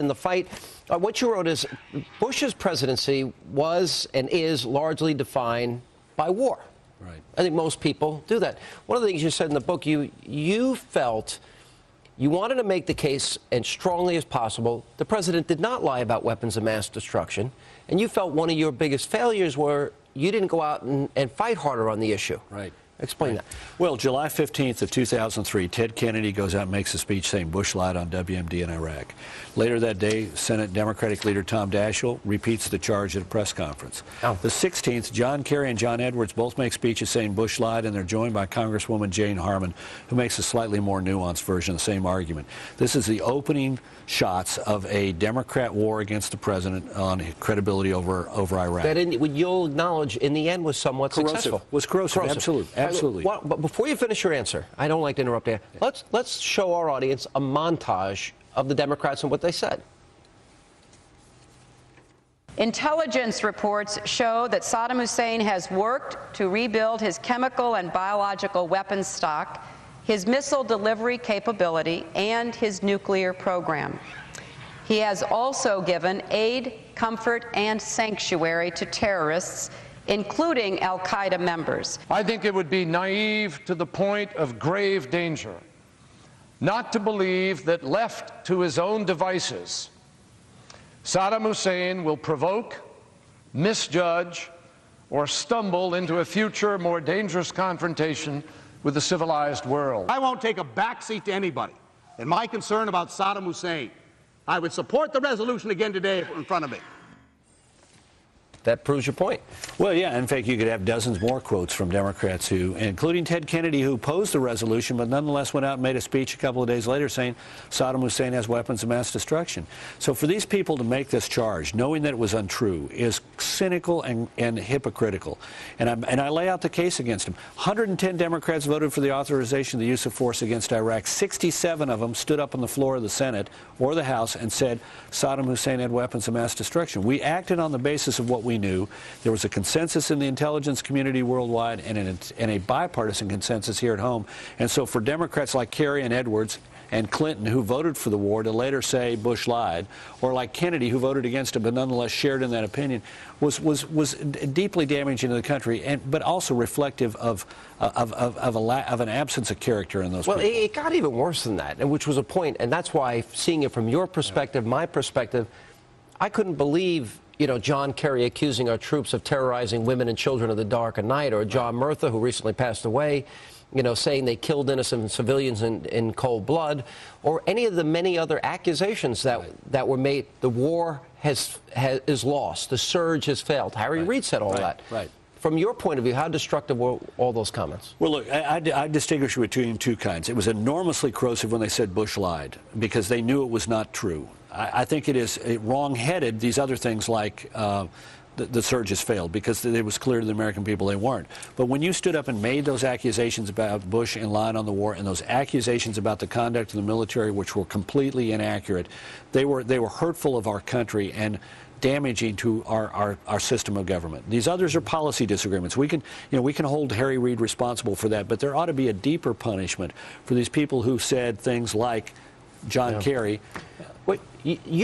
in the fight. What you wrote is Bush's presidency was and is largely defined by war. Right. I think most people do that. One of the things you said in the book, you felt you wanted to make the case as strongly as possible the president did not lie about weapons of mass destruction, and you felt one of your biggest failures were you didn't go out and fight harder on the issue. Right. Explain that. Well, July 15th of 2003, Ted Kennedy goes out and makes a speech saying Bush lied on WMD in Iraq. Later that day, Senate Democratic leader Tom Daschle repeats the charge at a press conference. Oh. The 16th, John Kerry and John Edwards both make speeches saying Bush lied, and they're joined by Congresswoman Jane Harman, who makes a slightly more nuanced version of the same argument. This is the opening shots of a Democrat war against the president on credibility over Iraq. That you'll acknowledge in the end was somewhat successful. Was corrosive. Absolutely. Well, but before you finish your answer, I don't like to interrupt you. Let's show our audience a montage of the Democrats and what they said. Intelligence reports show that Saddam Hussein has worked to rebuild his chemical and biological weapons stock, his missile delivery capability, and his nuclear program. He has also given aid, comfort, and sanctuary to terrorists, including al-Qaeda members. I think it would be naive to the point of grave danger not to believe that left to his own devices, Saddam Hussein will provoke, misjudge, or stumble into a future more dangerous confrontation with the civilized world. I won't take a backseat to anybody in my concern about Saddam Hussein. I would support the resolution again today in front of me. That proves your point. Well, yeah, in fact, you could have dozens more quotes from Democrats who, including Ted Kennedy, who opposed the resolution, but nonetheless went out and made a speech a couple of days later saying Saddam Hussein has weapons of mass destruction. So for these people to make this charge, knowing that it was untrue, is cynical and hypocritical. And I lay out the case against them. 110 Democrats voted for the authorization of the use of force against Iraq. 67 of them stood up on the floor of the Senate or the House and said Saddam Hussein had weapons of mass destruction. We acted on the basis of what we knew. There was a consensus in the intelligence community worldwide and a bipartisan consensus here at home. And so for Democrats like Kerry and Edwards and Clinton, who voted for the war, to later say Bush lied, or like Kennedy, who voted against it but nonetheless shared in that opinion, was deeply damaging to the country, but also reflective of an absence of character in those people. Well, it got even worse than that, which was a point, and that's why, seeing it from your perspective, my perspective, I couldn't believe, you know, John Kerry accusing our troops of terrorizing women and children of the dark of night, or John Murtha, who recently passed away, you know, saying they killed innocent civilians in cold blood, or any of the many other accusations that were made. The war is lost. The surge has failed. Harry Reid said all that. Right. From your point of view, how destructive were all those comments? Well, look, I distinguish between two kinds. It was enormously corrosive when they said Bush lied, because they knew it was not true. I think it is wrong-headed, these other things like the surge has failed, because it was clear to the American people they weren't. But when you stood up and made those accusations about Bush and lying on the war, and those accusations about the conduct of the military, which were completely inaccurate, they were hurtful of our country and damaging to our system of government. These others are policy disagreements. We can hold Harry Reid responsible for that, but there ought to be a deeper punishment for these people who said things like John Kerry. Wait, you